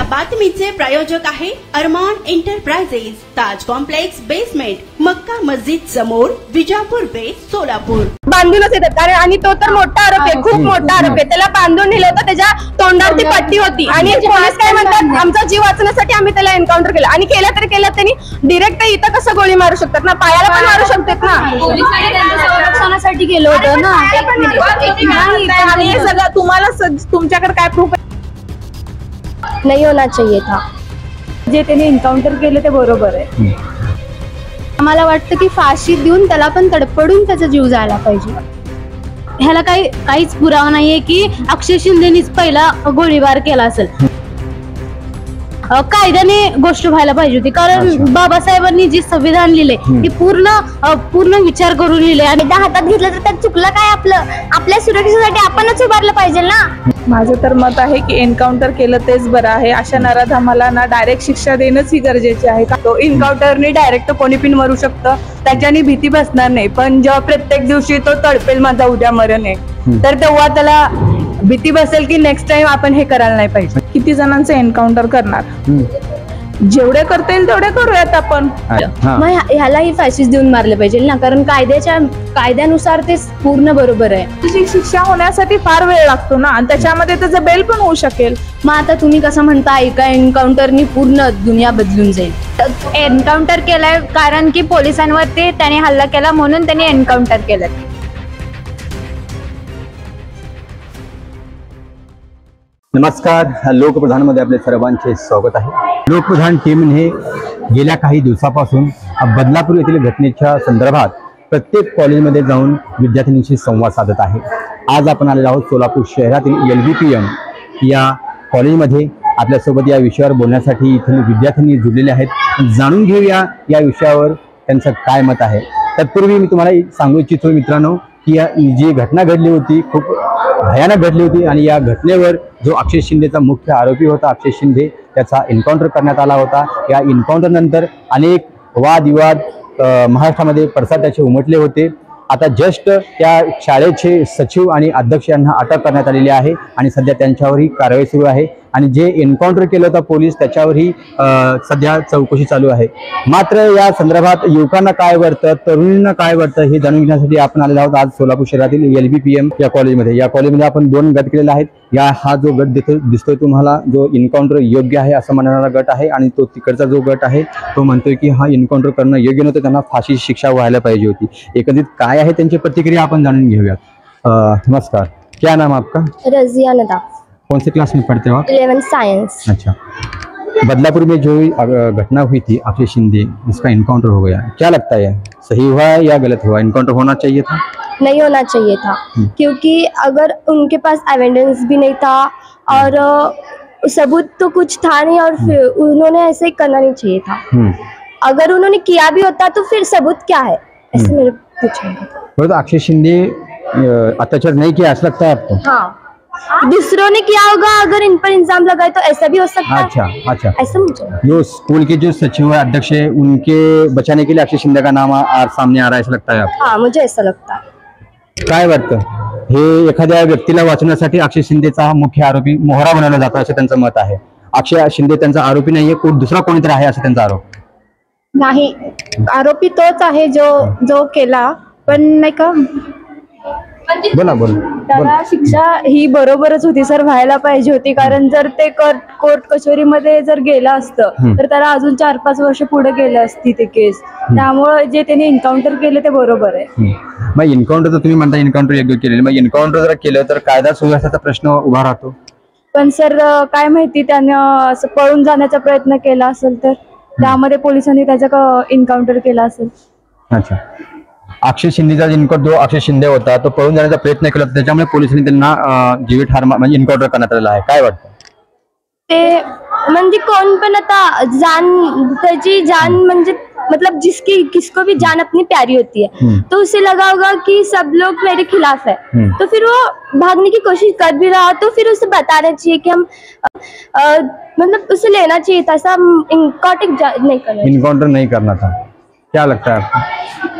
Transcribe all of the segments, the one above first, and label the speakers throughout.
Speaker 1: बातमीचे प्रायोजक आहे अरमान एंटरप्राइजेस, ताज complex basement, Makka Masjid समोर, विजापूर बेस, सोलापूर।
Speaker 2: बांधूनच येतात कारण आणि तो तर मोठा आरोप आहे, खूप मोठा आरोप आहे। त्याला बांधून नेलं होतं, त्याच्या तोंडावरती पट्टी होती आणि पोलीस काय म्हणतात, आमचा जीव वाचवण्यासाठी आम्ही त्याला एन्काउंटर केलं आणि केलं तर केलं, त्यांनी डिरेक्ट इथं कसं गोळी मारू शकतात ना, पायाला पण मारू शकतात ना।
Speaker 3: पोलिसांनी त्यांच्या संरक्षणासाठी केलं होतं ना।
Speaker 2: आणि हे सगळं तुम्हाला तुमच्याकडे काय प्रूफ
Speaker 3: नहीं होना चाहिए था,
Speaker 2: जे त्यांनी एन्काउंटर केलं ते बरोबर आहे।
Speaker 3: आम्हाला वाटतं की फाशी देऊन त्याला पण तडपडून त्याचा जीव जायला पाहिजे। ह्याला काहीच पुरावा नाहीये की अक्षय शिंदेनीच पहिला गोळीबार केला असेल। कायद्याने गोष्ट व्हायला पाहिजे होती, कारण बाबासाहेबांनी जी संविधान लिहिले ती पूर्ण विचार करून लिहिले आणि हातात घेतलं तर त्यात चुकलं काय, आपल्या सुरक्षेसाठी आपणच उभारलं पाहिजे ना।
Speaker 2: माझं तर मत आहे की एन्काउंटर केलं तेच बरं आहे। अशा नराधमाला ना डायरेक्ट शिक्षा देणंच ही गरजेची आहे। तो एन्काउंटरने डायरेक्ट कोणी पण मरू शकतं, त्याच्याने भीती बसणार नाही। पण जेव्हा प्रत्येक दिवशी तो तडपेल माझा उद्या मरण आहे, तर तेव्हा त्याला भीती बसेल की नेक्स्ट टाइम आपण हे करायला नाही पाहिजे। किती जणांचं एन्काउंटर करणार, जेवढे करता येईल तेवढे करूयात आपण।
Speaker 3: मग ह्यालाही फाशीच देऊन मारले पाहिजे ना, कारण कायद्यानुसार ते पूर्ण बरोबर आहे।
Speaker 2: तुझी शिक्षा होण्यासाठी फार वेळ लागतो ना, आणि त्याच्यामध्ये त्याचं बेल पण होऊ शकेल।
Speaker 3: मग आता तुम्ही कसं म्हणता एका एन्काउंटरनी पूर्ण दुनिया बदलून जाईल।
Speaker 4: एन्काउंटर केलाय कारण की पोलिसांवरती त्याने हल्ला केला म्हणून त्यांनी एन्काउंटर केलं।
Speaker 5: नमस्कार, लोकप्रधानमध्ये आपले सर्वांचे स्वागत आहे। लोकप्रधान टीमने गेल्या काही दिवसापासून बदलापूर येथील घटनेच्या संदर्भात प्रत्येक कॉलेजमध्ये जाऊन विद्यार्थ्यांशी संवाद साधत आहे। आज आपण आलेलो आहोत सोलापूर शहरातील LBPM या कॉलेजमध्ये। आपल्यासोबत या विषयावर बोलण्यासाठी इथून विद्यार्थ्यांनी जुळलेले आहेत। जाणून घेऊया या विषयावर त्यांचं काय मत आहे। तत्पूर्वी मी तुम्हाला सांगू इच्छितो मित्रांनो की जी घटना घडली होती खूप भयानक घडली होती आणि या घटनेवर जो अक्षय शिंदेचा मुख्य आरोपी होता अक्षय शिंदे, त्याचा एन्काउंटर करण्यात आला होता। या एन्काउंटर नंतर अनेक वादविवाद महाराष्ट्रामध्ये पडसाद त्याचे उमटले होते। आता जस्ट त्या शाळेचे सचिव आणि अध्यक्ष यांना अटक करण्यात आलेली आहे आणि सध्या त्यांच्यावरही कारवाई सुरू आहे आणि जे एन्काउंटर केलं होतं पोलीस त्याच्यावरही सध्या चौकशी चालू आहे। मात्र या संदर्भात युवकांना काय वाटतं, तरुणींना काय वाटतं हे जाणून घेण्यासाठी आपण आलेलो आहोत आज सोलापूर शहरातील LBPM या कॉलेजमध्ये। या कॉलेजमध्ये आपण दोन गट केलेले आहेत। हा जो गट दिसतोय तुम्हाला, जो एन्काउंटर योग्य आहे असं म्हणणारा गट आहे आणि तो तिकडचा जो गट आहे तो म्हणतोय की हा एन्काउंटर करणं योग्य नव्हतं, त्यांना फाशीची शिक्षा व्हायला पाहिजे होती। एकंदरीत काय आहे त्यांची प्रतिक्रिया आपण जाणून घेऊयात। नमस्कार, क्या नाम आपका?
Speaker 3: रजिया नदाफ।
Speaker 5: कौन से क्लास में पढ़ते हो आप?
Speaker 3: 11th science.
Speaker 5: अच्छा, बदलापुर में जो घटना हुई थी अक्षय शिंदे जिसका एनकाउंटर हो गया, क्या लगता है सही हुआ है या गलत हुआ? एनकाउंटर होना चाहिए था?
Speaker 3: नहीं होना चाहिए था, क्योंकि अगर उनके पास एविडेंस भी नहीं था और सबूत तो कुछ था नहीं और फिर उन्होंने ऐसे करना नहीं चाहिए था। अगर उन्होंने किया भी होता तो फिर सबूत क्या है, ऐसे मेरे पूछना।
Speaker 5: तो अक्षय शिंदे अत्याचार नहीं किया ऐसा लगता है आपको?
Speaker 3: हाँ, दूसरों ने किया होगा, अगर इन पर इल्जाम लगाए तो ऐसा भी हो सकता है।
Speaker 5: अच्छा,
Speaker 3: ऐसा मुझे
Speaker 5: जो स्कूल के जो सचिव है अध्यक्ष है उनके बचाने के लिए अक्षय शिंदे का नाम सामने आ रहा है ऐसा लगता है आपको?
Speaker 3: हाँ, मुझे ऐसा लगता है।
Speaker 5: काय वाटतं, हे एखाद्या व्यक्तीला वाचवण्यासाठी अक्षय शिंदेचा मुख्य आरोपी मोहरा बनवला जातो असं त्यांचं मत आहे। अक्षय शिंदे त्यांचा आरोपी नाहीये, दुसरा कोणीतरी आहे असं त्यांचा आरोप
Speaker 4: नाही, आरोपी तोच आहे जो केला, पण नाही का
Speaker 5: बोला
Speaker 2: त्याला शिक्षा ही बरोबरच होती सर, व्हायला पाहिजे होती। कारण जर ते कोर्ट कचोरीमध्ये जर गेलं असतं तर त्याला अजून 4-5 वर्ष पुढे गेलं असती ते केस। त्यामुळे जे त्यांनी एन्काउंटर केलं ते बरोबर आहे।
Speaker 5: मग एन्काउंटर तर तुम्ही म्हणता एन्काउंटर योग्य केलेलं, मग एन्काउंटर जर केलं तर कायदा सुव्यवस्थेचा प्रश्न उभा राहतो।
Speaker 2: पण सर काय माहिती त्यानं असं पळून जाण्याचा प्रयत्न केला असेल तर त्यामध्ये पोलिसांनी त्याचा एन्काउंटर केला असेल।
Speaker 5: अच्छा, अक्षय शिंदेचा जो अक्षय शिंदे होता तो पळून जाण्याचा प्रयत्न केला, त्याच्यामुळे पोलिसांनी त्यांना जीवितहार म्हणजे एन्काउंटर करण्यात आलेला आहे। काय वाटतं
Speaker 3: ते म्हणजे कोण पण आता त्याची जान म्हणजे मतलब किसको भी जान अपनी प्यारी होती है, तो उसे लगा होगा कि सब लोग मेरे खिलाफ है, तो फिर वो भागने की कोशिश कर भी रहा तो फिर उसे बताना चाहिए कि हम मतलब उसे लेना चाहिए था, ऐसा एन्काउंटर नहीं करना था।
Speaker 5: क्या लगता है आपको?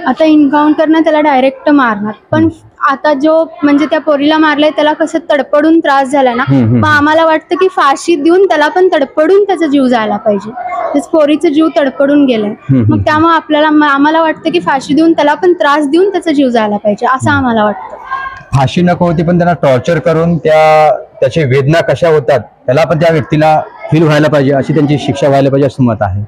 Speaker 4: आता एन्काउंटरनं त्याला डायरेक्ट मारणार, पण आता जो म्हणजे त्या पोरीला मारलंय त्याला कसं तडपडून त्रास झाला ना, मग आम्हाला वाटतं की फाशी देऊन त्याला पण तडपडून त्याचा जीव जायला पाहिजे. त्याच पोरीचा जीव तडपडून गेलाय, मग त्यामुळे आम्हाला वाटतं की फाशी देऊन त्याला पण त्रास देऊन त्याचा जीव जायला पाहिजे असं आम्हाला वाटतं.
Speaker 5: फाशी नको होती पण त्यांना टॉर्चर करून त्याची वेदना कशा होतात त्याला पण त्या व्यक्तीला फील व्हायला पाहिजे, अशी त्यांची शिक्षा व्हायला पाहिजे असं मत आहे.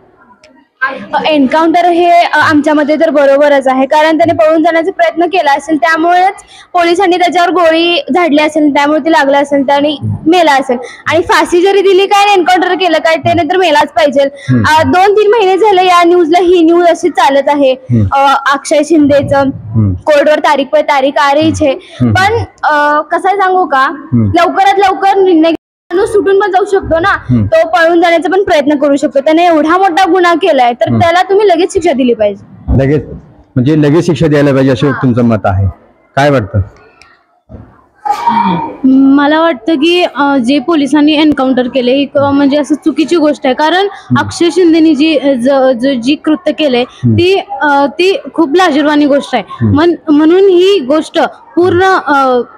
Speaker 3: एन्काउंटर हे आमच्यामध्ये तर बरोबरच आहे, कारण त्याने पळून जाण्याचा प्रयत्न केला असेल, त्यामुळेच पोलिसांनी त्याच्यावर गोळी झाडली असेल, त्यामुळे ते लागलं असेल आणि मेला असेल. आणि फाशी जरी दिली काय एन्काउंटर केलं काय त्याने तर मेलाच पाहिजे. 2-3 महिने झाले या न्यूजला ही न्यूज अशी चालत आहे. अक्षय शिंदेचं कोर्टवर तारीख पे तारीख आ रहीच आहे, पण कसं आहे सांगू का, लवकरात लवकर निर्णय सुटून पण जाऊ शकतो ना, तो पळून जाण्याचा पण प्रयत्न करू शकतो. त्याने एवढा मोठा गुन्हा केलाय तर त्याला तुम्ही लगेच शिक्षा दिली पाहिजे.
Speaker 5: लगेच म्हणजे लगेच शिक्षा द्यायला पाहिजे असं तुमचं मत आहे. काय वाटतं?
Speaker 6: मला वाटतं की जे पोलिसांनी एन्काउंटर केले ही म्हणजे असं चुकीची गोष्ट आहे, कारण अक्षय शिंदेनी जी कृत्य केलंय ती खूप लाजिरवाणी गोष्ट आहे. म्हणून ही गोष्ट पूर्ण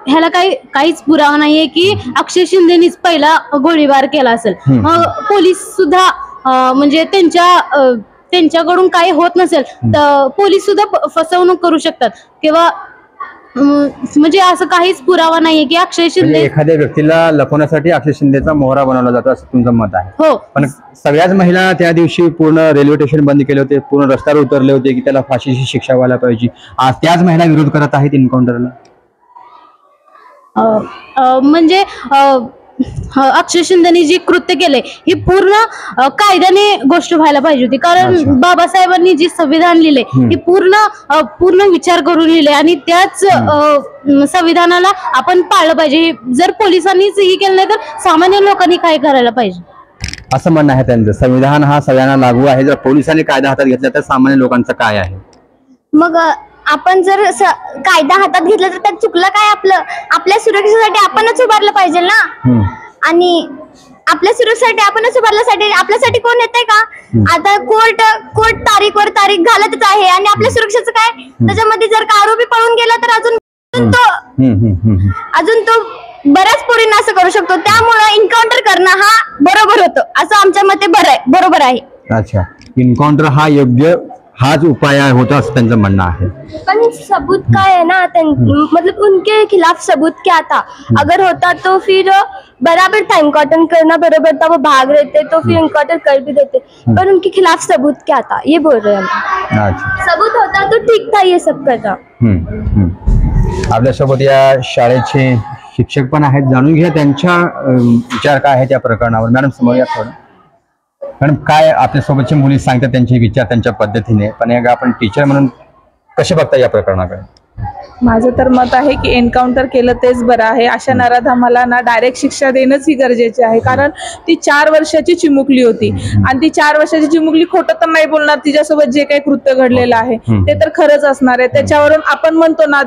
Speaker 6: ह्याला काहीच पुरावा नाहीये की अक्षय शिंदेनीच पहिला गोळीबार केला असेल. मग पोलीस सुद्धा म्हणजे त्यांच्याकडून काही होत नसेल तर पोलीस सुद्धा फसवणूक करू शकतात किंवा म्हणजे असं काहीच पुरावा नाहीये की अक्षय शिंदे
Speaker 5: एखाद्या व्यक्तीला लपवण्यासाठी अक्षय शिंदेचा मोहरा बनवला जातो असं तुमचं मत आहे.
Speaker 6: हो,
Speaker 5: पण सगळ्याच महिला त्या दिवशी पूर्ण रेल्वे स्टेशन बंद केले होते, पूर्ण रस्त्यावर उतरले होते की त्याला फाशीची शिक्षा व्हायला पाहिजे. आज त्याच महिला विरोध करत आहेत एन्काउंटरला.
Speaker 6: म्हणजे अक्षय शिंदेनी जी कृत्य केले ही पूर्ण कायद्याने गोष्ट व्हायला पाहिजे होती, कारण बाबासाहेबांनी जी संविधान लिहिले ही पूर्ण विचार करून लिहिले आणि त्याच संविधानाला आपण पाळलं पाहिजे. जर पोलिसांनीच ही केलं नाही तर सामान्य लोकांनी काय करायला पाहिजे
Speaker 5: असं म्हणणं आहे त्यांचं. संविधान हा सगळ्यांना लागू आहे, जर पोलिसांनी कायदा हातात घेतला तर सामान्य लोकांचं काय आहे?
Speaker 3: मग आपण जर कायदा हातात घेतला तर त्यात चुकलं काय? आपल्या सुरक्षेसाठी आपणच उभारलं पाहिजे ना, आणि आपल्या सुरक्षेसाठी आपणच उभारल्यासाठी आपल्यासाठी कोण येतंय का? आता कोर्ट तारीखवर तारीख घालतच आहे आणि आपल्या सुरक्षेचं काय? त्याच्यामध्ये जर का आरोपी पळून गेला तर अजून तो बऱ्याच पोरींना असं करू शकतो. त्यामुळे एन्काउंटर करणं हा बरोबर होतं असं आमच्या मते बरोबर आहे.
Speaker 5: अच्छा, एन्काउंटर हा योग्य हाच उपाय होता असं त्यांचं म्हणणं आहे.
Speaker 3: पण सबूत काय है ना, मतलब उनके खिलाफ सबूत क्या था? अगर होता तो फिर बराबर था एन्काउंटर करना, बराबर था, वो भाग रहे थे तो फिर एन्काउंटर कर भी देते. पर उनके खिलाफ सबूत क्या था ये बोल रहे हैं.
Speaker 5: अच्छा,
Speaker 3: सबूत होता तो ठीक था ये सब करना.
Speaker 5: आपल्यासोबत या शाळेचे शिक्षक पण आहेत, जाणून घ्या त्यांच्या विचार काय आहे त्या प्रकरणावर. मॅडम समोर या थोडं. मॅडम, काय आपल्यासोबतच्या मुली सांगतात त्यांचे विचार त्यांच्या पद्धतीने, पण आपण टीचर म्हणून कसे बघता या प्रकरणाकडे?
Speaker 2: माझं तर मत आहे की एन्काउंटर केलं तेच बरं आहे. अशा नराधमाला ना डायरेक्ट शिक्षा देणंच ही गरजेची आहे, कारण ती 4 वर्षाची चिमुकली होती आणि ती 4 वर्षाची चिमुकली खोटं तर नाही बोलणार. तिच्यासोबत जे काही कृत्य घडलेलं आहे ते तर खरंच असणार आहे. त्याच्यावरून आपण म्हणतो ना,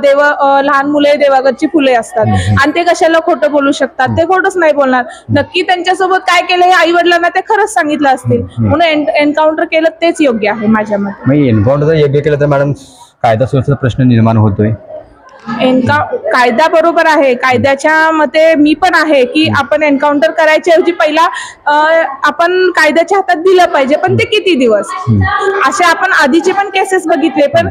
Speaker 2: लहान मुले देवागरची फुले असतात, आणि ते कशाला खोटं बोलू शकतात? ते खोटंच नाही बोलणार. नक्की त्यांच्यासोबत काय केलं हे आई वडिलांना ते खरंच सांगितलं असतील, म्हणून एन्काउंटर केलं तेच योग्य आहे माझ्या मते.
Speaker 5: एन्काउंटर योग्य केलं तर मॅडम कायदा सुव्यवस्थेचा प्रश्न निर्माण होतोय.
Speaker 2: कायदा बरोबर आहे, कायद्याच्या मते मी पण आहे की आपण एन्काउंटर करायच्या ऐवजी पहिला आपण कायद्याच्या हातात दिलं पाहिजे. पण ते किती दिवस? असे आपण आधीचे पण केसेस बघितले, पण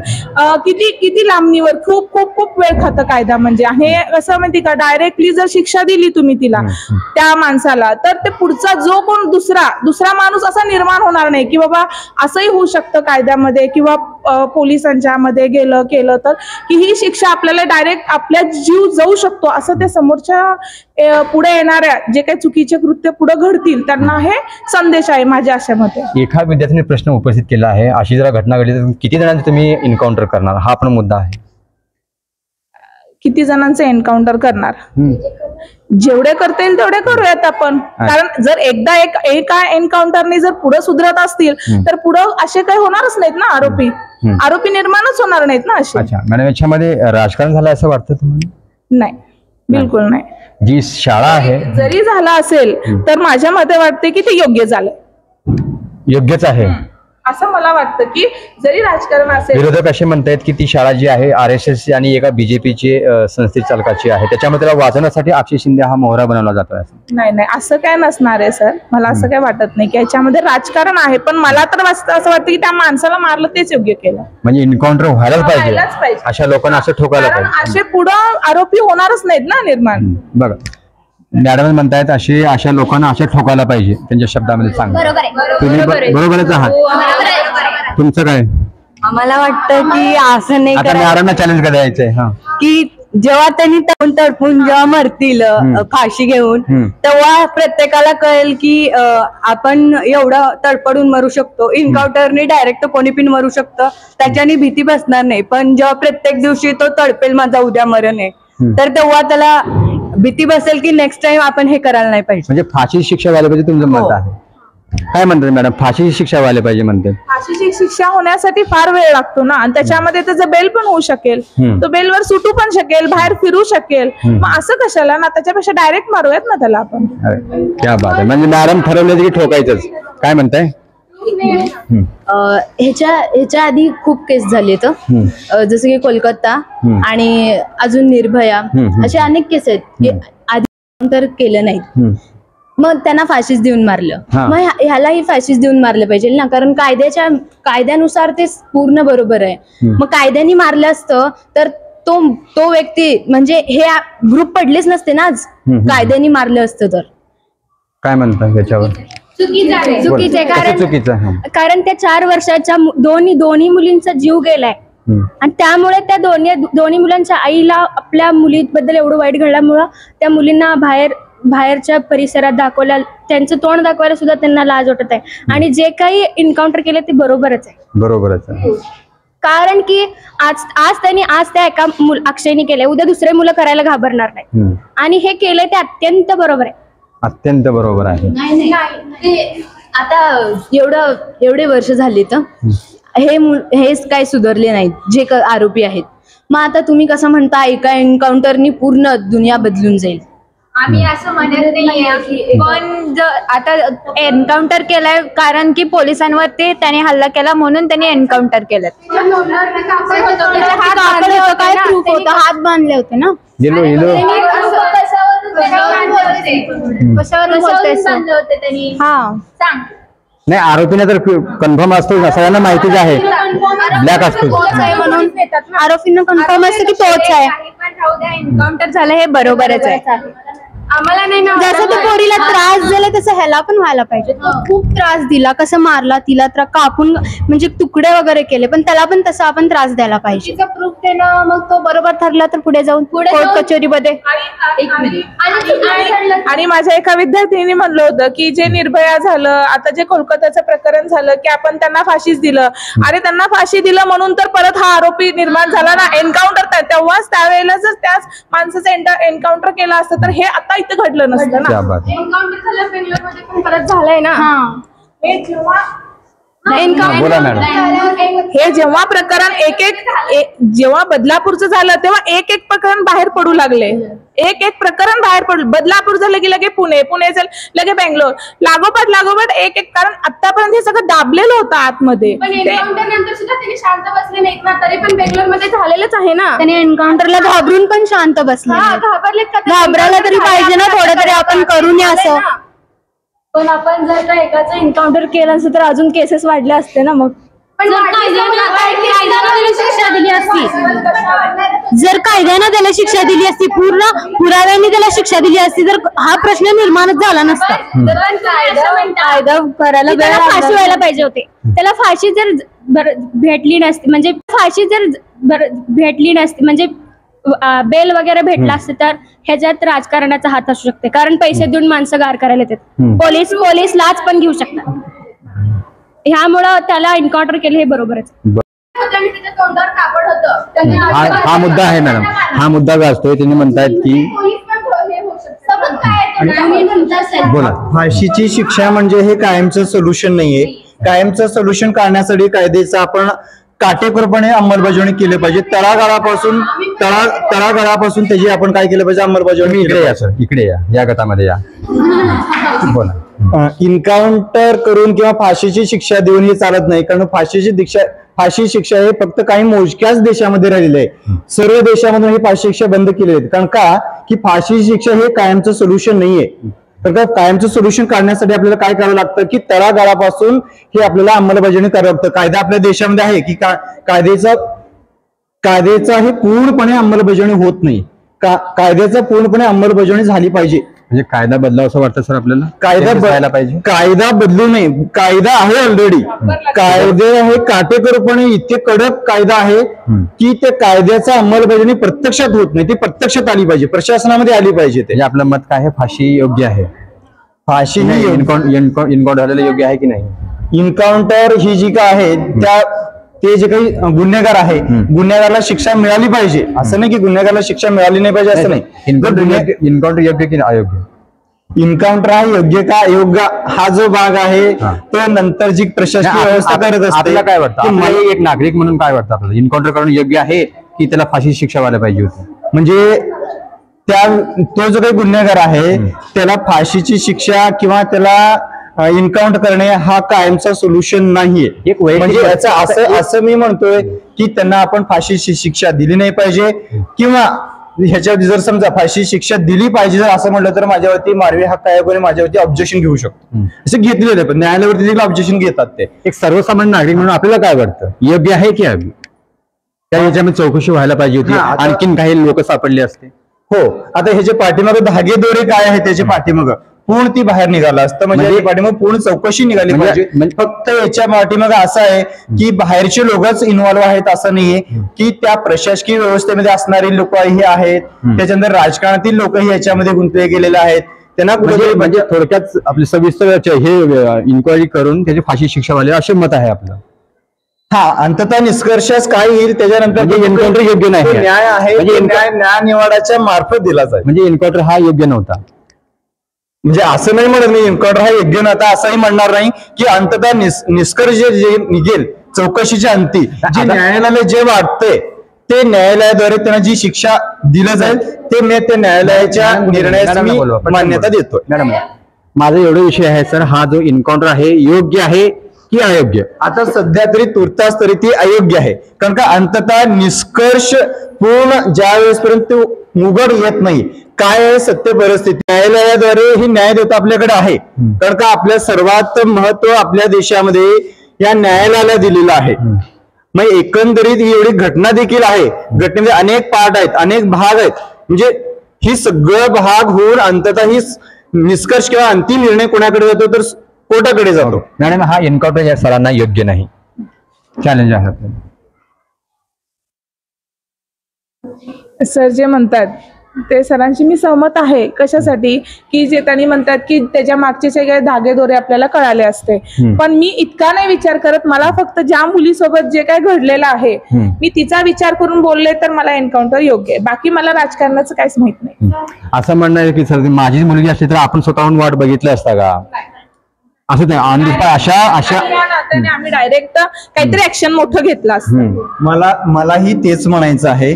Speaker 2: किती लांबणीवर खूप खूप खूप वेळ खातं कायदा. म्हणजे हे कसं माहिती का, डायरेक्टली जर शिक्षा दिली तुम्ही तिला त्या माणसाला, तर ते पुढचा जो कोण दुसरा माणूस असा निर्माण होणार नाही की बाबा असंही होऊ शकतं कायद्यामध्ये किंवा पोलिसांच्या मध्ये केलं तर की ही शिक्षा आपल्याला डायरेक्ट आपल्या जीव जाऊ शकतो असं ते समोरच्या पुढे येणाऱ्या जे काही चुकीचे कृत्य पुढे घडतील त्यांना हे संदेश आहे माझ्या अशा मते.
Speaker 5: एका विद्यार्थ्याने प्रश्न उपस्थित केला आहे, अशी जर घटना घडली तर किती जणांचे तुम्ही एन्काउंटर करणार? हा पण मुद्दा आहे.
Speaker 2: किती जणांचं एन्काउंटर करणार? जेवढे करता येईल तेवढे करूयात आपण, कारण जर एकदा एका एन्काउंटरने जर पुढे सुधरत असतील तर पुढे असे काही होणारच नाहीत ना, आरोपी निर्माणच होणार नाहीत ना असे.
Speaker 5: अच्छा मॅडम, याच्यामध्ये राजकारण झालं असं वाटतं तुम्हाला?
Speaker 2: नाही, बिलकुल नाही.
Speaker 5: जी शाळा आहे
Speaker 2: जरी झाला असेल तर माझ्या मते वाटते की ते योग्य झालं,
Speaker 5: योग्यच आहे.
Speaker 2: असं मला वाटतं की जरी राजकारण असेल,
Speaker 5: विरोधक असे म्हणतायत की ती शाळा जी आहे RSS आणि एका बीजेपीची संस्थे चालकाची आहे, त्याच्यामध्ये त्याला वाचवण्यासाठी अक्षय शिंदे हा मोहरा बनवला जातोय.
Speaker 2: नाही असं काय नसणार आहे सर. मला असं काय वाटत नाही की याच्यामध्ये राजकारण आहे. पण मला तर असं वाटतं की त्या माणसाला मारलं तेच योग्य केलं.
Speaker 5: म्हणजे एन्काउंटर व्हायलाच पाहिजे, अशा लोकांना असं ठोकायला
Speaker 2: कारण
Speaker 5: पाहिजे.
Speaker 2: असे पुढं आरोपी होणारच नाहीत ना निर्माण.
Speaker 5: बघा मॅडम म्हणतायत अशा लोकांना असे ठोकायला पाहिजे, त्यांच्या शब्दामध्ये सांगा. तुम्ही बरोबरच आहात. तुमचं काय?
Speaker 7: आम्हाला वाटतं की असं नाही
Speaker 5: आता मॅडमना चॅलेंज करायचंय
Speaker 7: की जेव्हा त्यांनी तडपून जेव्हा मरतील फाशी घेऊन, तेव्हा प्रत्येकाला कळेल की आपण एवढं तडपडून मरू शकतो. एन्काउंटरने डायरेक्ट कोणी पण मरू शकतं, त्याच्याने भीती बसणार नाही. पण जेव्हा प्रत्येक दिवशी तो तडपेल माझा उद्या मरण आहे, तर तेव्हा त्याला भीती बसेल की नेक्स्ट टाइम आपण हे करायला नाही पाहिजे.
Speaker 5: म्हणजे फाशी शिक्षा व्हायला पाहिजे तुमचं मत आहे. काय म्हणतात मॅडम? फाशी शिक्षा व्हायला पाहिजे म्हणते.
Speaker 2: फाशीची शिक्षा होण्यासाठी फार वेळ लागतो ना, आणि त्याच्यामध्ये त्याचं बेल पण होऊ शकेल, तो बेलवर सुटू पण शकेल, बाहेर फिरू शकेल. मग असं कशाला ना, त्याच्यापेक्षा डायरेक्ट मारूयात ना त्याला आपण.
Speaker 5: क्या बात आहे. म्हणजे मॅडम ठरवलं की ठोकायचंच. काय म्हणताय?
Speaker 6: ह्याच्या आधी खूप केस झाले तर जसं की कोलकाता आणि अजून निर्भया असे अनेक केस आहेत की आधी काउंटर केलं नाही, मग त्यांना फाशीच देऊन मारलं. मग ह्यालाही फाशीच देऊन मारलं पाहिजे ना, कारण कायद्यानुसार ते पूर्ण बरोबर आहे. मग कायद्याने मारलं असतं तर तो व्यक्ती म्हणजे हे ग्रुप पडलेच नसते ना आज, कायद्याने मारलं असतं तर.
Speaker 5: काय म्हणतात त्याच्यावर?
Speaker 6: चुकीचं कारण त्या 4 वर्षाच्या दोन्ही मुलींचा जीव गेलाय, आणि त्यामुळे त्या दोन्ही मुलांच्या आईला आपल्या मुलीबद्दल एवढं वाईट घडल्यामुळं त्या मुलींना बाहेरच्या परिसरात त्यांचं तोंड दाखवायला सुद्धा त्यांना लाज वाटत आहे. आणि जे काही एन्काउंटर केले ते बरोबरच आहे. कारण की आज त्या एका अक्षयने केलंय, उद्या दुसरे मुलं करायला घाबरणार नाही, आणि हे केलंय ते अत्यंत बरोबर आहे.
Speaker 5: अत्यंत बरोबर आहे.
Speaker 6: आता एवढे वर्ष झाले तर हेच काय सुधारले नाहीत जे आरोपी आहेत. मग आता तुम्ही कसं म्हणता एका एन्काउंटरनी पूर्ण दुनिया बदलून जाईल?
Speaker 3: आम्ही असं म्हणत नाहीये, पण आता एन्काउंटर केलाय कारण की पोलिसांवर त्याने हल्ला केला म्हणून त्यांनी एन्काउंटर केलं.
Speaker 4: काय प्रूफ होतं? हात बांधले होते ना.
Speaker 5: नाही, आरोपीने तर कन्फर्म असतो ना, सगळ्यांना माहितीच आहे, ब्लॅक असतो
Speaker 4: म्हणून आरोपींना कन्फर्म असतं की तोच आहे.
Speaker 3: एन्काउंटर झालं हे बरोबरच आहे. आम्हाला नाही ना,
Speaker 4: जसं त्या पोरीला त्रास झाला तसं ह्याला पण व्हायला पाहिजे. खूप त्रास दिला, कसं मारला तिला, कापून म्हणजे तुकडे वगैरे केले, पण त्याला पण तसं आपण त्रास द्यायला पाहिजे.
Speaker 3: प्रूफ देणं, मग तो बरोबर ठरला तर पुढे जाऊन कोर्ट कचेरीमध्ये.
Speaker 2: आणि माझ्या एका विद्यार्थिनीने म्हणलं होतं की जे निर्भया झालं, आता जे कोलकाताचं प्रकरण झालं की आपण त्यांना फाशीच दिलं. अरे त्यांना फाशी दिलं म्हणून तर परत हा आरोपी निर्माण झाला ना. एन्काउंटर तेव्हाच त्यावेळेला जर त्याच माणसाचं एन्काउंटर केलं असतं तर हे आता इथं घडलं नसतं ना.
Speaker 3: एन्काउंटर झालं बेंगलोरमध्ये पण परत झालंय ना.
Speaker 2: हे जेव्हा प्रकरण जेव्हा बदलापूरचं झालं तेव्हा एक प्रकरण बाहेर पडू लागले. एक प्रकरण बाहेर पडलं. बदलापूर झालं की लगे पुणे झालं लगे बेंगलोर, लागोपाठ एक कारण आतापर्यंत हे सगळं दाबलेलं होतं आतमध्ये.
Speaker 3: पण एन्काउंटर नंतर सुद्धा त्यांनी शांत बसले नाहीत ना, तरी पण बेंगलोर मध्ये झालेलंच आहे ना.
Speaker 4: त्याने एन्काउंटरला घाबरून पण शांत बसले. घाबरायला तरी पाहिजे ना, थोडं तरी आपण करून या असं.
Speaker 3: पण आपण जर का एकाचं एन्काउंटर केलं असतं तर अजून केसेस वाढले असते ना. मग
Speaker 6: जर कायद्यानं त्याला शिक्षा दिली असती, पूर्ण पुराव्याने त्याला शिक्षा दिली असती, तर हा प्रश्न निर्माणच झाला नसता.
Speaker 3: कायदा करायला त्याला फाशी व्हायला पाहिजे होते. त्याला फाशी जर भेटली नसती, म्हणजे बेल वगैरे भेटला असते तर ह्याच्यात राजकारणाचा हात असू शकते. कारण पैसे देऊन माणसं गार करायला येतात, पोलीस लाच पण घेऊ शकतात. ह्यामुळं त्याला एन्काउंटर केलं हे बरोबरच.
Speaker 5: हा मुद्दा आहे मॅडम, हा मुद्दा गाजतोय. त्यांनी म्हणतायत की बोला,
Speaker 8: फाशीची शिक्षा म्हणजे हे कायमचं सोल्युशन नाहीये. कायमचं सोल्युशन काढण्यासाठी कायद्याचा आपण
Speaker 5: काटेकोरपणे अंमलबजावणी केली पाहिजे. तळागाळापासून त्याची आपण काय केलं पाहिजे, अंमलबजावणी. इकडे या सर, इकडे या गटामध्ये या. बोला. इन्काउंटर करून किंवा फाशीची शिक्षा देऊन हे चालत नाही, कारण फाशी शिक्षा हे फक्त काही मोजक्याच देशामध्ये राहिलेली आहे. सर्व देशामधून ही फाशी शिक्षा बंद केली आहे. कारण का की फाशी शिक्षा हे कायमचं सोल्युशन नाहीये. तर कायमचं सोल्युशन काढण्यासाठी आपल्याला काय करावं लागतं की तळागाळापासून हे आपल्याला अंमलबजावणी करावं लागतं. कायदा आपल्या देशामध्ये आहे की कायद्याचा हे पूर्णपणे अंमलबजावणी होत नाही. कायद्याचा पूर्णपणे अंमलबजावणी झाली पाहिजे. म्हणजे कायदा बदलावा असं वाटतं सर आपल्याला. कायदा बदलायला पाहिजे. कायदा बदलू नये, कायदा आहे ऑलरेडी. कायदे हे काटेकोरपणे इतके कडक कायदा आहे की त्या कायद्याचा अंमलबजावणी प्रत्यक्षात होत नाही. ती प्रत्यक्षात आली पाहिजे, प्रशासनामध्ये आली पाहिजे. ते आपलं मत काय आहे, फाशी योग्य आहे? फाशी ही इन्काउंटर झालेलं योग्य आहे की नाही? इन्काउंटर ही जी काय आहे ते जे काही गुन्हेगार आहे, गुन्हेगाराला शिक्षा मिळाली पाहिजे. असं नाही की गुन्हेगाराला शिक्षा मिळाली नाही पाहिजे असं नाही. इन्काउंटर योग्य की अयोग्य? इन्काउंटर हा योग्य का अयोग्य हा जो भाग आहे तो नंतर जी प्रशासकीय व्यवस्था करत असते. आपल्याला काय वाटतं, एक नागरिक म्हणून काय वाटतं आपल्याला, इन्काउंटर करणं योग्य आहे की त्याला फाशी शिक्षा व्हायला पाहिजे होती? म्हणजे तो जो काही गुन्हेगार आहे त्याला फाशीची शिक्षा किंवा त्याला इन्काउंटर करणे हा कायमचा सोल्युशन नाहीये. एक म्हणजे असं मी म्हणतोय की त्यांना आपण फाशीची शिक्षा दिली नाही पाहिजे, किंवा ह्याच्यावर जर समजा फाशी शिक्षा दिली पाहिजे जर असं म्हटलं तर माझ्यावरती मानवी हक्क आयोगाने माझ्यावरती ऑब्जेक्शन घेऊ शकतो. असे घेतलेले पण न्यायालयावरती देखील ऑब्जेक्शन घेतात. ते एक सर्वसामान्य नागरिक म्हणून आपल्याला काय वाटतं, योग्य आहे की अयोग्य? त्या याच्यामध्ये चौकशी व्हायला पाहिजे होती, आणखीन काही लोक सापडले असते. हो, आता ह्याचे पाठीमागे धागेदोरे काय आहे त्याचे पाठीमागं पूर्ण ती बाहेर निघाला असतं. म्हणजे पाठीमाग पूर्ण चौकशी निघाली पाहिजे. फक्त याच्या पाठीमाग असं आहे की बाहेरचे लोकच इन्व्हॉल्व्ह आहेत असं नाहीये, की त्या प्रशासकीय व्यवस्थेमध्ये असणारी लोक हे आहेत, त्याच्यानंतर राजकारणातील लोकही याच्यामध्ये गुंतले गेलेले आहेत. त्यांना कुठे म्हणजे थोडक्यात आपली सविस्तर हे इन्क्वायरी करून त्याची फाशी शिक्षा व्हावी असे मत आहे आपलं. हा, अंततः निष्कर्षास काय येईल त्याच्यानंतर एन्काउंटर योग्य नाही, न्याय आहे न्याय निवाडाच्या मार्फत दिला जाईल. म्हणजे एन्काउंटर हा योग्य नव्हता. म्हणजे असं नाही म्हणत मी एन्काउंटर हा योग्य नव्हता असंही म्हणणार नाही, की अंततः निष्कर्ष जे निघेल चौकशीच्या अंती जे न्यायालयाला जे वाटतंय ते न्यायालयाद्वारे त्यांना जी शिक्षा दिलं जाईल ते मी त्या न्यायालयाच्या निर्णयाची मान्यता देतोय. मॅडम, माझा एवढा विषय आहे सर, हा जो एन्काउंटर आहे योग्य आहे की अयोग्य? आता सध्या तरी तुर्तास तरी ती अयोग्य आहे. कारण का अंततः निष्कर्ष पूर्ण ज्या वेळेसपर्यंत उघड येत नाही काय आहे सत्य परिस्थिती, न्यायालयाद्वारे ही न्याय देता आपल्याकडे आहे. कारण का आपल्या सर्वात महत्व आपल्या देशामध्ये या न्यायालयाला दिलेलं आहे. मग एकंदरीत ही एवढी घटना देखील आहे, घटनेमध्ये अनेक पार्ट आहेत, अनेक भाग आहेत. म्हणजे ही सगळं भाग होऊन अंततः ही निष्कर्ष किंवा अंतिम निर्णय कोणाकडे जातो तर कोर्टाकडे जातो. मॅडम, हा एन्काउंटर या सरांना योग्य नाही, चॅलेंज आहे.
Speaker 2: सर जे म्हणतात ते सरांशी मी सहमत आहे. कशासाठी की जे त्यांनी म्हणतात की त्याच्या मागचे सगळे धागेदोरे आपल्याला कळाले असते, पण मी इतका नाही विचार करत. मला फक्त ज्या मुलीसोबत जे काय घडलेलं आहे मी तिचा विचार करून बोलले तर मला एन्काउंटर योग्य आहे. बाकी मला राजकारणाचं काहीच माहित नाही.
Speaker 5: असं म्हणणं आहे की सर माझी मुलगी असली तर आपण स्वतःहून वाट बघितलं असता का? असं नाही, अशा
Speaker 2: आम्ही डायरेक्ट काहीतरी ऍक्शन मोठं घेतलं असतं.
Speaker 5: मलाही तेच म्हणायचं आहे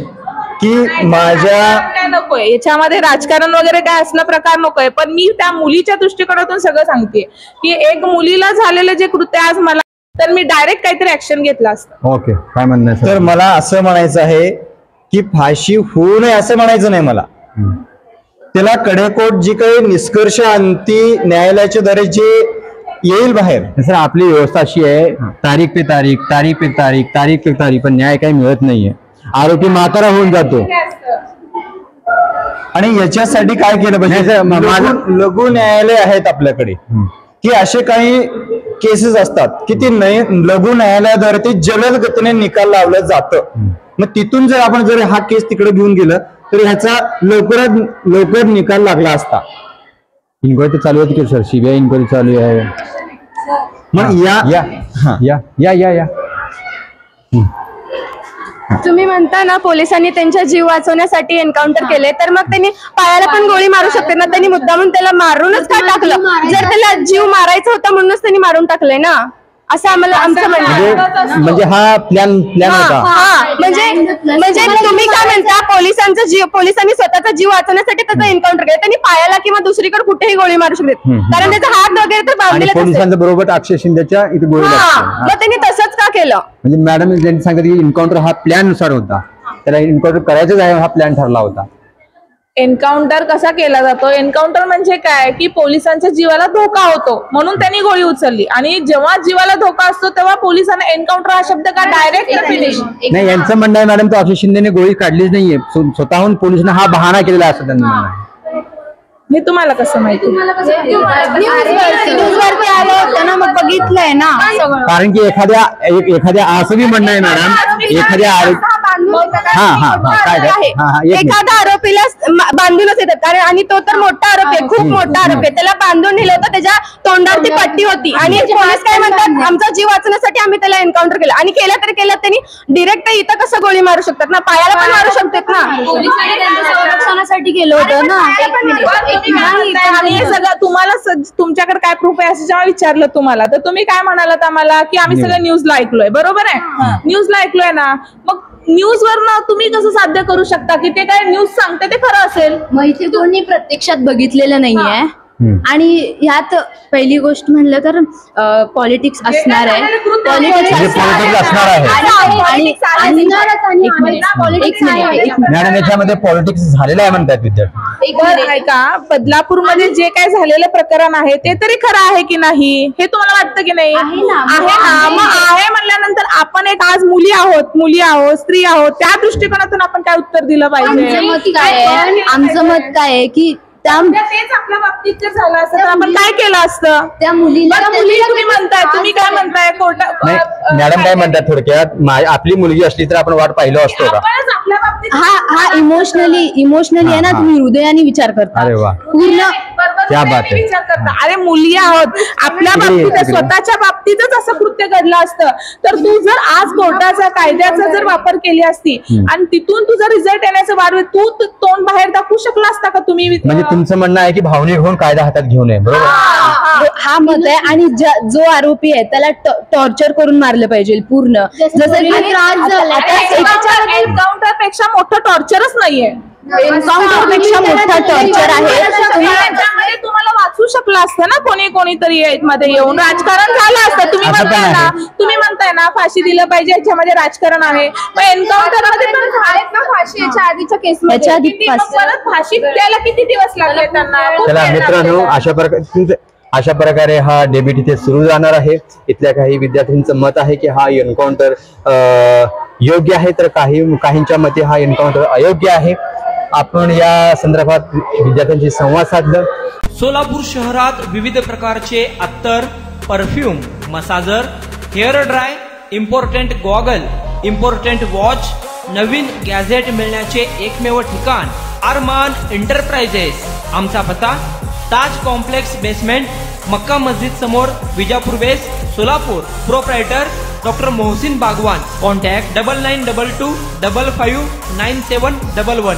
Speaker 5: की माझ्या
Speaker 2: नकोय याच्यामध्ये राजकारण वगैरे काय असणं प्रकार नकोय. पण मी त्या मुलीच्या दृष्टिकोनातून सगळं सांगते की एक मुलीला झालेलं जे कृत्य आज मला तर मी डायरेक्ट काहीतरी ऍक्शन घेतलं असतं.
Speaker 5: ओके, काय म्हणणं तर मला असं म्हणायचं आहे की फाशी होऊ नये असं म्हणायचं नाही मला. त्याला कडेकोट जी काही निष्कर्ष अंती न्यायालयाच्या द्वारे जे येईल बाहेर. सर, आपली व्यवस्था अशी आहे तारीख पे तारीख पण न्याय काही मिळत नाहीये. आरोपी म्हातारा होऊन जातो. आणि याच्यासाठी काय केलं पाहिजे, लघु न्यायालय आहेत आपल्याकडे की असे काही केसेस असतात की ते लघु न्यायालयाद्वारे ते जलद गतीने निकाल लावलं जातं. मग तिथून जर हा केस तिकडे घेऊन गेलं तर ह्याचा लवकर निकाल लागला असता. इन्क्वायरी चालू होती की सर, सीबीआय इन्क्वायरी चालू आहे. मग या
Speaker 3: तुम्ही म्हणता ना पोलिसांनी त्यांचा जीव वाचवण्यासाठी एन्काउंटर केले, तर मग त्यांनी पायाला पण गोळी मारू शकते ना. त्यांनी मुद्दामून त्याला मारूनच का टाकलं? जर त्याला जीव मारायचा होता म्हणूनच त्यांनी मारून टाकले ना. असं आम्हाला आमचं म्हणणं आहे.
Speaker 5: म्हणजे हा प्लॅन होता.
Speaker 3: हा म्हणजे तुम्ही काय म्हणता, पोलिसांनी स्वतःचा जीव वाचवण्यासाठी त्याचा एन्काउंटर केला. त्यांनी पायाला किंवा दुसरीकडे कुठेही गोळी मारू शकतात, कारण त्याचा हात वगैरे तर बांधलेला.
Speaker 5: पोलिसांच्या बरोबर अक्षय शिंदेच्या इथे गोळी लागली.
Speaker 3: मग त्यांनी तसंच का केलं?
Speaker 5: म्हणजे मॅडम ज्यांनी सांगितलं की एन्काउंटर हा प्लॅन नुसार होता, त्याला एन्काउंटर करायचंच आहे हा प्लॅन ठरला होता.
Speaker 2: एन्काउंटर कसा केला जातो? एन्काउंटर म्हणजे काय की पोलिसांच्या जीवाला धोका होतो म्हणून त्यांनी गोळी उचलली, आणि जेव्हा जीवाला धोका असतो तेव्हा पोलिसांना एन्काउंटर हा शब्द का डायरेक्ट फिनिश.
Speaker 5: नाही, यांचं म्हणणं आहे मॅडम तो अक्षय शिंदेने गोळी काढलीच नाहीये, स्वतःहून पोलिसांना हा बहाणा केलेला असं त्यांचं म्हणणं आहे.
Speaker 2: हे तुम्हाला कसं माहिती?
Speaker 4: न्यूजवरती आलं होतं ना, मग बघितलंय ना.
Speaker 5: कारण की एखाद्या असं बी म्हणणं आहे मॅडम, एखाद्या
Speaker 3: एखादा आरोपीला बांधूनच येतात, कारण आणि तो तर मोठा आरोपी आहे, खूप मोठा आरोपी आहे. त्याला बांधून नेलं होतं, त्याच्या तोंडावरती पट्टी होती, आणि पोलीस काय म्हणतात, आमचा जीव वाचवण्यासाठी आम्ही त्याला एन्काउंटर केलं. आणि केलं त्यांनी डिरेक्ट इथं कसं गोळी मारू शकतात ना, पायाला पण मारू शकतात ना.
Speaker 4: पोलिसांनी त्यांच्या संरक्षणासाठी केलं होतं ना.
Speaker 2: आणि हे सगळं तुम्हाला तुमच्याकडे काय प्रूफ आहे असं जेव्हा विचारलं तुम्हाला, तर तुम्ही काय म्हणालात आम्हाला की आम्ही सगळं न्यूजला ऐकलोय. बरोबर आहे, न्यूजला ऐकलोय ना. मग न्यूज वर ना तुम्ही कसं साध्य करू शकता की ते काय न्यूज सांगते ते खरं असेल?
Speaker 4: मग इथे कोणी प्रत्यक्षात बघितलेलं नाहीये. आणि ह्यात पहिली गोष्ट म्हणलं तर पॉलिटिक्स असणार आहे.
Speaker 5: मॅडम याच्यामध्ये पॉलिटिक्स झालेलं आहे म्हणतात विद्यार्थी.
Speaker 2: ऐका, बदलापूरमध्ये जे काय झालेलं प्रकरण आहे ते तरी खरं आहे की नाही हे तुम्हाला वाटतं की नाही? आहे ना. मग आहे म्हणल्यानंतर आपण एक आज मुली आहोत, स्त्री आहोत, त्या दृष्टिकोनातून आपण काय उत्तर दिलं पाहिजे?
Speaker 4: आमचं मत काय आहे की
Speaker 2: तेच आपल्या बाबतीत जर झालं असतं तर आपण काय केलं असतं?
Speaker 4: त्या मुलीला
Speaker 2: तुम्ही काय म्हणताय कोर्टात?
Speaker 5: मॅडम काय म्हणतात थोडक्यात, आपली मुलगी असली तर आपण वाट पाहिलं असतो का?
Speaker 2: आपल्या बाबतीत
Speaker 4: हा इमोशनली आहे ना, तुम्ही हृदयाने विचार करता.
Speaker 5: अरे वा,
Speaker 4: पूर्ण
Speaker 5: क्या बात आहे.
Speaker 2: विचार करता. अरे मुलगी आहोत, आपल्या बाबतीत स्वतःच्या बाबतीतच असं कृत्य घडलं असतं तर तू जर आज कोर्टाचा कायद्याचा जर वापर केली असती आणि तिथून तुझा रिझल्ट येण्याचं वाढ, तू तोंड बाहेर दाखवू शकला असता का? तुम्ही
Speaker 5: म्हणजे तुमचं म्हणणं आहे की भावनिक होऊन कायदा हातात घेऊ नये, बरोबर?
Speaker 4: हा मत आहे. आणि जो आरोपी आहे त्याला टॉर्चर करून मारलं पाहिजे पूर्ण. जसं
Speaker 2: एन्काउंटर पेक्षा मोठं टॉर्चरच नाहीये.
Speaker 3: एन्काउंटर पेक्षा मोठा टॉर्चर आहे.
Speaker 2: तुम्हाला वाचू शकलं असतं ना कोणीतरी मध्ये येऊन. राजकारण झालं असतं. तुम्ही म्हणताय ना फाशी दिलं पाहिजे, ह्याच्यामध्ये राजकारण आहे. मग एन्काउंटर मध्ये पण झालेत ना फाशी याच्या आधीच्या केसमध्ये. परत फाशी द्यायला किती दिवस लागले त्यांना?
Speaker 5: चला मित्रांनो, अशा प्रकारे हा डेबिट इथे सुरू जाणार आहे. इथल्या काही विद्यार्थ्यांचं मत आहे की हा एन्काउंटर योग्य आहे, तर काहींच्या मते हा एन्काउंटर अयोग्य आहे. आपण या संदर्भात विद्यार्थ्यांशी संवाद साधला.
Speaker 8: सोलापूर शहरात विविध प्रकारचे अत्तर, perfume, massager, hair dry, important goggle, important watch, नवीन गॅझेट मिळण्याचे एकमेव ठिकाण अरमान एंटरप्राइजेस. आमचा पत्ता ताज कॉम्प्लेक्स बेसमेंट, मक्का मस्जिद समोर, Vijapur west, Solapur. Proprietor doctor Mohsin Bagwan. Contact 9922 55 9711.